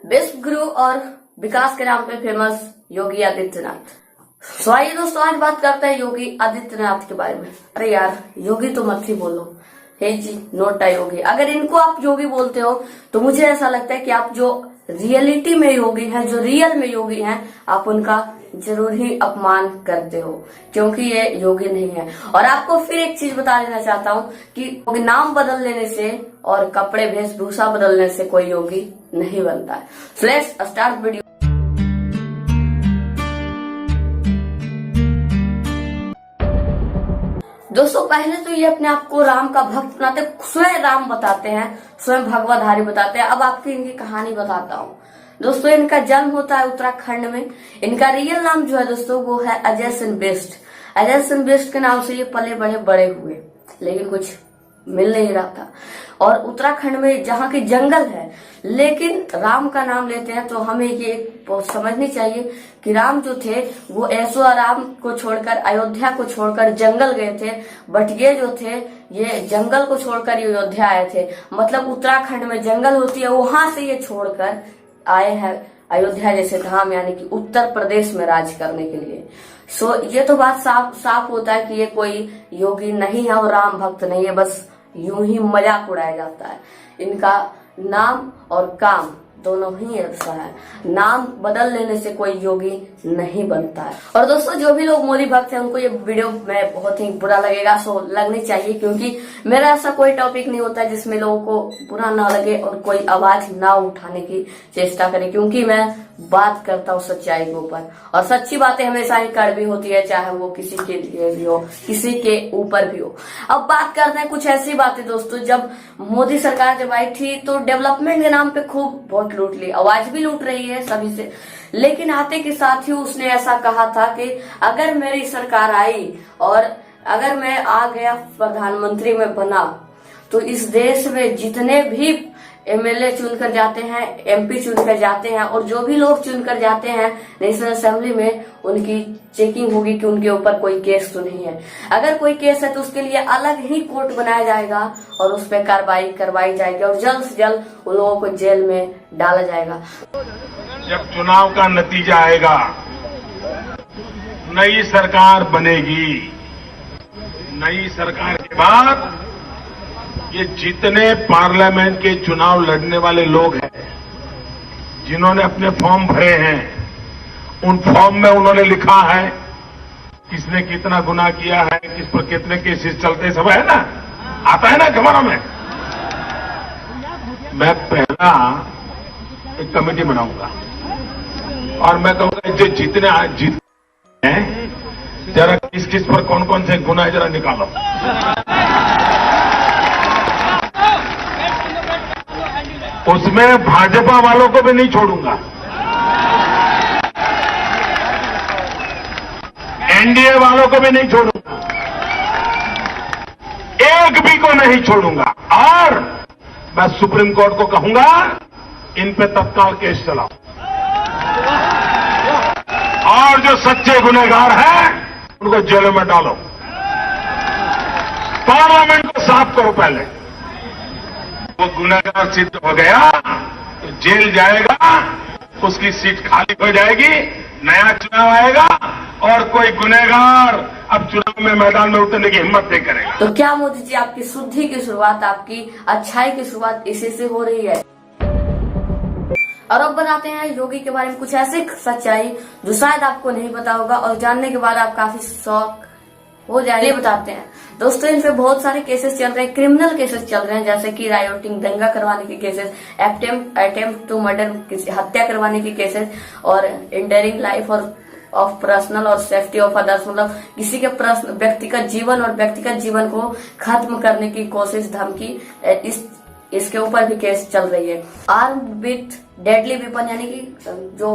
विश्व गुरु और विकास के नाम पे फेमस योगी आदित्यनाथ। सो आइए दोस्तों, आज बात करते हैं योगी आदित्यनाथ के बारे में। अरे यार, योगी तो मत ही बोलो, हे जी नोटा योगी। अगर इनको आप योगी बोलते हो तो मुझे ऐसा लगता है कि आप जो रियलिटी में योगी हैं, जो रियल में योगी हैं, आप उनका जरूर ही अपमान करते हो, क्योंकि ये योगी नहीं है। और आपको फिर एक चीज बता देना चाहता हूँ कि नाम बदल लेने से और कपड़े वेशभूषा बदलने से कोई योगी नहीं बनता है। So let's start video. दोस्तों, पहले तो ये अपने आप को राम का भक्त बनाते, स्वयं राम बताते हैं, स्वयं भगवाधारी बताते हैं। अब आपकी इनकी कहानी बताता हूँ। दोस्तों, इनका जन्म होता है उत्तराखंड में। इनका रियल नाम जो है दोस्तों वो है अजय सिंह बिष्ट। अजय सिंह बिष्ट के नाम से ये पले बड़े बड़े हुए, लेकिन कुछ मिल नहीं रहा था। और उत्तराखंड में जहाँ के जंगल है, लेकिन राम का नाम लेते हैं, तो हमें ये समझनी चाहिए कि राम जो थे वो ऐसो आराम को छोड़कर, अयोध्या को छोड़कर जंगल गए थे। बट ये जो थे ये जंगल को छोड़कर अयोध्या आए थे। मतलब उत्तराखंड में जंगल होती है, वहां से ये छोड़कर आए हैं अयोध्या जैसे धाम, यानी कि उत्तर प्रदेश में राज करने के लिए। सो ये तो बात साफ होता है कि ये कोई योगी नहीं है और राम भक्त नहीं है, बस यूं ही मजाक उड़ाया जाता है। इनका नाम और काम दोनों ही ऐसा है। नाम बदल लेने से कोई योगी नहीं बनता है। और दोस्तों, जो भी लोग मोदी भक्त हैं उनको ये वीडियो में बहुत ही बुरा लगेगा। सो लगनी चाहिए, क्योंकि मेरा ऐसा कोई टॉपिक नहीं होता है जिसमें लोगों को बुरा ना लगे और कोई आवाज ना उठाने की चेष्टा करे, क्योंकि मैं बात करता हूँ सच्चाई के ऊपर। और सच्ची बातें हमेशा ही कड़वी होती है, चाहे वो किसी के लिए भी हो, किसी के ऊपर भी हो। अब बात करते हैं कुछ ऐसी बातें दोस्तों। जब मोदी सरकार जब आई थी तो डेवलपमेंट के नाम पे खूब वोट लूट ली, आवाज भी लूट रही है सभी से। लेकिन आते के साथ ही उसने ऐसा कहा था कि अगर मेरी सरकार आई और अगर मैं आ गया प्रधानमंत्री में बना, तो इस देश में जितने भी एमएलए चुनकर जाते हैं, एमपी चुनकर जाते हैं, और जो भी लोग चुनकर जाते हैं नेशनल असेंबली में, उनकी चेकिंग होगी कि उनके ऊपर कोई केस तो नहीं है। अगर कोई केस है तो उसके लिए अलग ही कोर्ट बनाया जाएगा और उस पर कार्रवाई करवाई जाएगी और जल्द से जल्द उन लोगों को जेल में डाला जाएगा। जब चुनाव का नतीजा आएगा, नई सरकार बनेगी, नई सरकार के बाद ये जितने पार्लियामेंट के चुनाव लड़ने वाले लोग हैं, जिन्होंने अपने फॉर्म भरे हैं, उन फॉर्म में उन्होंने लिखा है किसने कितना गुनाह किया है, किस पर कितने केसेस चलते, सब है ना, आता है ना खबरों में। मैं पहला एक कमेटी बनाऊंगा और मैं कहूंगा जो जितने आज जीते हैं, जरा किस किस पर कौन कौन से गुनाह जरा निकालो। उसमें भाजपा वालों को भी नहीं छोड़ूंगा, एनडीए वालों को भी नहीं छोड़ूंगा, एक भी को नहीं छोड़ूंगा। और मैं सुप्रीम कोर्ट को कहूंगा इन पे तत्काल केस चलाओ, और जो सच्चे गुनहगार हैं उनको जेलों में डालो। पार्लियामेंट को साफ करो। पहले वो गुनहगार सिद्ध हो गया तो जेल जाएगा, उसकी सीट खाली हो जाएगी, नया चुनाव आएगा और कोई गुनहगार अब चुनाव में मैदान में उतरने की हिम्मत नहीं करेगा। तो क्या मोदी जी, आपकी शुद्धि की शुरुआत, आपकी अच्छाई की शुरुआत इसी से हो रही है। और अब बताते हैं योगी के बारे में कुछ ऐसी सच्चाई जो शायद आपको नहीं पता होगा और जानने के बाद आप काफी शौक हो जाएंगे। बताते हैं दोस्तों, इन पे बहुत सारे केसेस चल रहे हैं, क्रिमिनल केसेस चल रहे हैं, जैसे कि रायोटिंग, दंगा करवाने के केसेस, अटेम्प्ट टू मर्डर, हत्या करवाने के केसेस, और इंडरिंग लाइफ और ऑफ पर्सनल और सेफ्टी ऑफ अदर्स, मतलब किसी के व्यक्तिगत जीवन और व्यक्तिगत जीवन को खत्म करने की कोशिश, धमकी, इसके ऊपर भी केस चल रही है। आर्म विथ डेडली वेपन, यानी कि जो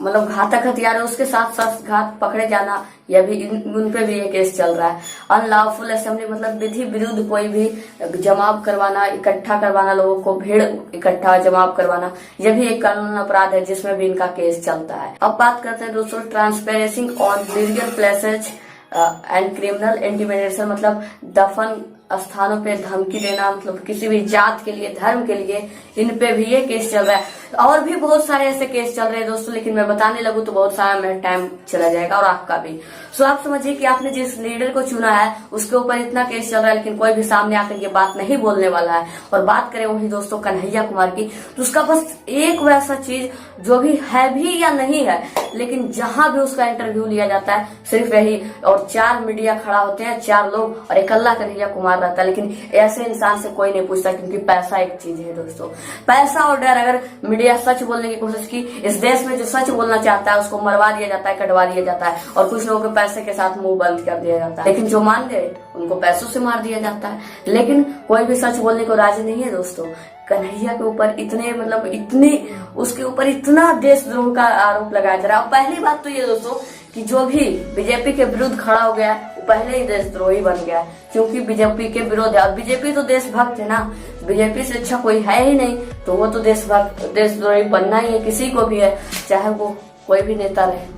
मतलब घातक हथियार है उसके साथ साथ घात पकड़े जाना, यह भी उन पे भी ये केस चल रहा है। अनलॉफुल असेंबली, मतलब विधि विरुद्ध कोई भी जमाव करवाना, इकट्ठा करवाना, लोगों को भीड़ इकट्ठा जमाव करवाना, यह भी एक कानून अपराध है जिसमें भी इनका केस चलता है। अब बात करते हैं दोस्तों transparency on legal places and criminal intimidation, मतलब दफन स्थानों पे धमकी देना, मतलब किसी भी जात के लिए, धर्म के लिए, इन पे भी ये केस चल रहा है। और भी बहुत सारे ऐसे केस चल रहे हैं दोस्तों, लेकिन मैं बताने लगूं तो बहुत सारा मेरा टाइम चला जाएगा और आपका भी। सो आप समझिए कि आपने जिस लीडर को चुना है उसके ऊपर इतना केस चल रहा है, लेकिन कोई भी सामने आकर ये बात नहीं बोलने वाला है। और बात करें वही दोस्तों कन्हैया कुमार की, तो उसका बस एक वैसा चीज जो भी है भी या नहीं है, लेकिन जहां भी उसका इंटरव्यू लिया जाता है सिर्फ यही, और 4 मीडिया खड़ा होते हैं, 4 लोग और इकल्ला कन्हैया कुमार रहता है। लेकिन ऐसे इंसान से कोई नहीं पूछता, क्योंकि पैसा एक चीज है दोस्तों, पैसा और डर। अगर मीडिया सच बोलने की कोशिश की, इस देश में जो सच बोलना चाहता है उसको मरवा दिया जाता है, कटवा दिया जाता है, और कुछ लोगों के पैसे के साथ मुंह बंद कर दिया जाता है। लेकिन जो मान गए उनको पैसों से मार दिया जाता है। लेकिन कोई भी सच बोलने को राजी नहीं है दोस्तों। कन्हैया के ऊपर इतने, मतलब इतनी, उसके ऊपर इतना देशद्रोह का आरोप लगाया जा रहा है। और पहली बात तो ये दोस्तों कि जो भी बीजेपी के विरुद्ध खड़ा हो गया वो पहले ही देशद्रोही बन गया, क्योंकि बीजेपी के विरोध है। और बीजेपी तो देशभक्त है ना, बीजेपी से अच्छा कोई है ही नहीं, तो वो तो देशभक्त, देशद्रोही बनना ही है, किसी को भी है, चाहे वो कोई भी नेता रहे।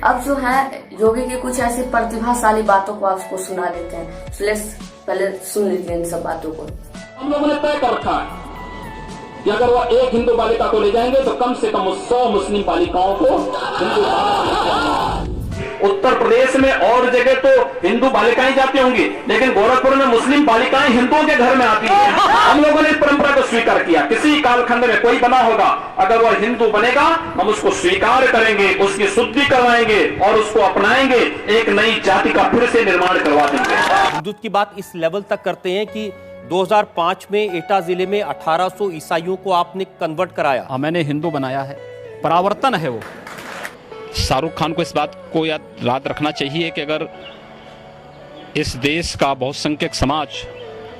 अब जो है योगी की कुछ ऐसी प्रतिभाशाली बातों को आपको सुना देते हैं, पहले सुन लीजिए इन सब बातों को। हम लोगों ने तय कर रखा है कि अगर वो एक हिंदू बालिका को ले जाएंगे तो कम से कम 100 मुस्लिम बालिकाओं को हिंदू। उत्तर प्रदेश में और जगह तो हिंदू बालिकाएं जाती होंगी, लेकिन गोरखपुर में मुस्लिम बालिकाएं हिंदुओं के घर में आती हैं। हम लोगों ने इस परंपरा को स्वीकार किया। किसी कालखंड में कोई बना होगा, अगर वह हिंदू बनेगा हम उसको स्वीकार करेंगे, उसकी शुद्धि करवाएंगे और उसको अपनाएंगे, एक नई जाति का फिर से निर्माण करवा देंगे। हिंदुत्व की बात इस लेवल तक करते हैं कि 2005 में एटा जिले में 1800 ईसाइयों को आपने कन्वर्ट कराया। मैंने हिंदू बनाया है, परावर्तन है वो। शाहरुख खान को इस बात को याद रखना चाहिए कि अगर इस देश का बहुसंख्यक समाज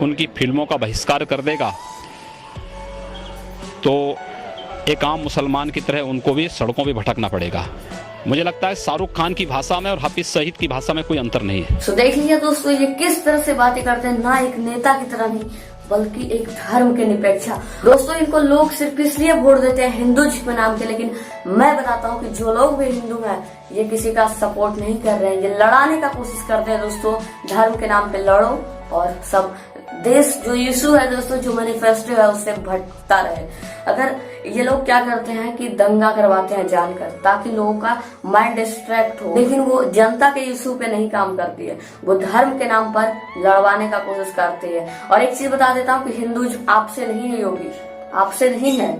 उनकी फिल्मों का बहिष्कार कर देगा तो एक आम मुसलमान की तरह उनको भी सड़कों पे भटकना पड़ेगा। मुझे लगता है शाहरुख खान की भाषा में और हाफिज सईद की भाषा में कोई अंतर नहीं है। तो देख लीजिए दोस्तों ये किस तरह से बातें करते हैं, ना एक नेता की तरह नहीं बल्कि एक धर्म के निरपेक्षा। दोस्तों इनको लोग सिर्फ इसलिए वोट देते हैं हिंदुत्व के नाम के, लेकिन मैं बताता हूँ कि जो लोग भी हिंदू हैं ये किसी का सपोर्ट नहीं कर रहे हैं, ये लड़ाने का कोशिश करते हैं दोस्तों। धर्म के नाम पे लड़ो और सब देश जो यीशु है दोस्तों, जो मैनिफेस्टो है उससे भटकता रहे। अगर ये लोग क्या करते हैं कि दंगा करवाते हैं जानकर, ताकि लोगों का माइंड डिस्ट्रैक्ट हो, लेकिन वो जनता के यीशु पे नहीं काम करती है, वो धर्म के नाम पर लड़वाने का कोशिश करती है। और एक चीज बता देता हूँ कि हिंदू आपसे नहीं है योगी, आपसे नहीं है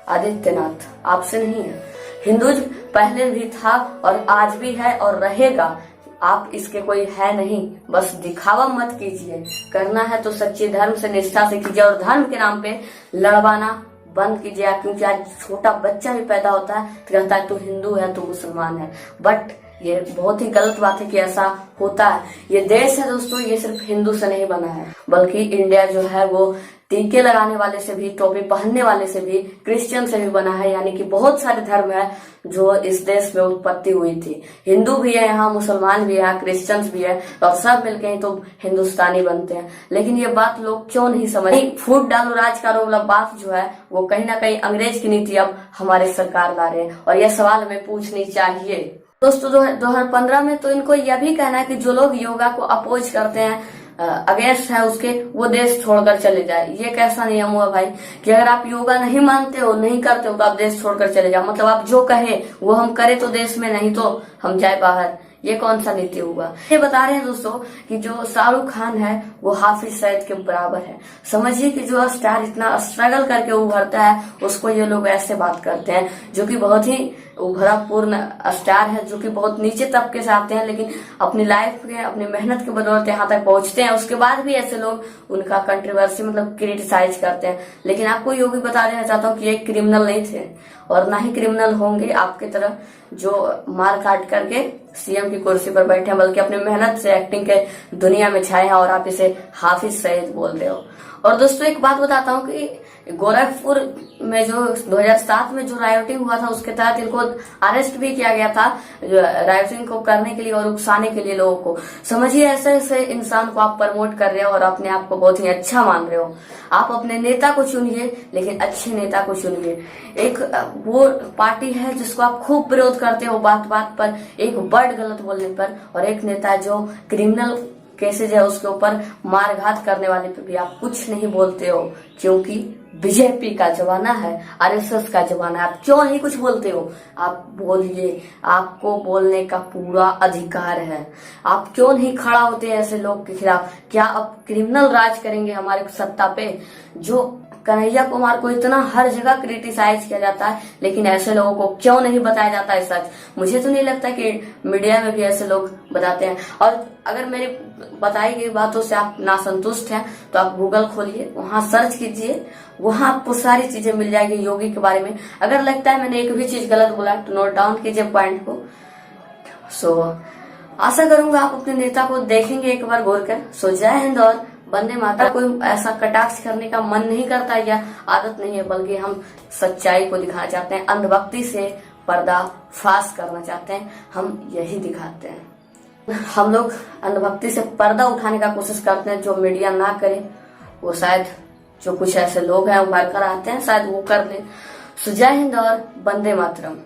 आदित्यनाथ, आपसे नहीं है। हिंदुत्व पहले भी था और आज भी है और रहेगा। आप इसके कोई है नहीं, बस दिखावा मत कीजिए, करना है तो सच्चे धर्म से निष्ठा से कीजिए और धर्म के नाम पे लड़वाना बंद कीजिए। क्योंकि आज छोटा बच्चा भी पैदा होता है तो कहता है तू हिंदू है तू मुसलमान है, बट ये बहुत ही गलत बात है कि ऐसा होता है। ये देश है दोस्तों, ये सिर्फ हिंदू से नहीं बना है, बल्कि इंडिया जो है वो टीके लगाने वाले से भी, टोपी पहनने वाले से भी, क्रिश्चियन से भी बना है। यानी कि बहुत सारे धर्म है जो इस देश में उत्पत्ति हुई थी। हिंदू भी है यहाँ, मुसलमान भी है, क्रिश्चियंस भी है, और सब मिलके ही तो हिंदुस्तानी बनते हैं। लेकिन ये बात लोग क्यों नहीं समझ, फूट डालो राज करो वाला बात जो है वो कहीं ना कहीं अंग्रेज की नीति अब हमारे सरकार ला रहे हैं, और यह सवाल हमें पूछनी चाहिए। दोस्तों 2015 में तो इनको यह भी कहना है कि जो लोग योगा को अपोज करते हैं, अगेंस्ट है उसके, वो देश छोड़कर चले जाए। ये कैसा नियम हुआ भाई कि अगर आप योगा नहीं मानते हो, नहीं करते हो, तो आप देश छोड़कर चले जाओ। मतलब आप जो कहे वो हम करें तो देश में, नहीं तो हम जाए बाहर। ये कौन सा नीति हुआ? ये बता रहे हैं दोस्तों कि जो शाहरुख खान है वो हाफिज सईद के बराबर है। समझिए कि जो स्टार इतना स्ट्रगल करके उभरता है उसको ये लोग ऐसे बात करते हैं, जो कि बहुत ही उभरा पूर्ण स्टार है, जो कि बहुत नीचे तबके से आते हैं, लेकिन अपनी लाइफ के, अपनी मेहनत के बदौलत यहाँ तक पहुंचते हैं। उसके बाद भी ऐसे लोग उनका कंट्रोवर्सी मतलब क्रिटिसाइज करते हैं। लेकिन आपको ये भी बता देना चाहता हूँ कि ये क्रिमिनल नहीं थे और ना ही क्रिमिनल होंगे आपके तरह जो मार काट करके सीएम की कुर्सी पर बैठे हैं, बल्कि अपनी मेहनत से एक्टिंग के दुनिया में छाए हैं और आप इसे हाफिज सईद बोल रहे हो। और दोस्तों एक बात बताता हूँ कि गोरखपुर में जो 2007 में जो रायोटिंग हुआ था उसके तहत इनको अरेस्ट भी किया गया था, रायोटिंग को करने के लिए और उकसाने के लिए लोगों को। समझिए ऐसे ऐसे इंसान को आप प्रमोट कर रहे हो और अपने आप को बहुत ही अच्छा मान रहे हो। आप अपने नेता को चुनिए, लेकिन अच्छे नेता को चुनिए। एक वो पार्टी है जिसको आप खूब विरोध करते हो बात बात पर, एक वर्ड गलत बोलने पर, और एक नेता जो क्रिमिनल कैसे जो है उसके ऊपर मारघात करने वाले पे भी आप कुछ नहीं बोलते हो, क्योंकि बीजेपी का जमाना है, आरएसएस का जमाना है। आप क्यों नहीं कुछ बोलते हो? आप बोलिए, आपको बोलने का पूरा अधिकार है। आप क्यों नहीं खड़ा होते ऐसे लोग के खिलाफ? क्या अब क्रिमिनल राज करेंगे हमारे सत्ता पे? जो कन्हैया कुमार को इतना हर जगह क्रिटिसाइज किया जाता है, लेकिन ऐसे लोगों को क्यों नहीं बताया जाता है सच? मुझे तो नहीं लगता कि मीडिया में भी ऐसे लोग बताते हैं। और अगर मेरी बताई गई बातों से आप नासंतुष्ट हैं तो आप गूगल खोलिए, वहां सर्च कीजिए, वहां आपको सारी चीजें मिल जाएगी योगी के बारे में। अगर लगता है मैंने एक भी चीज गलत बोला तो नोट डाउन कीजिए पॉइंट को। सो आशा करूंगा आप अपने नेता को देखेंगे एक बार गौर कर। सो जय हिंद और वंदे मातरम। कोई ऐसा कटाक्ष करने का मन नहीं करता या आदत नहीं है, बल्कि हम सच्चाई को दिखाना चाहते हैं, अंधभक्ति से पर्दाफाश करना चाहते हैं, हम यही दिखाते हैं। हम लोग अंधभक्ति से पर्दा उठाने का कोशिश करते हैं, जो मीडिया ना करे वो शायद जो कुछ ऐसे लोग हैं उभर कर आते हैं शायद वो कर ले। सो जय हिंद और वंदे मातरम।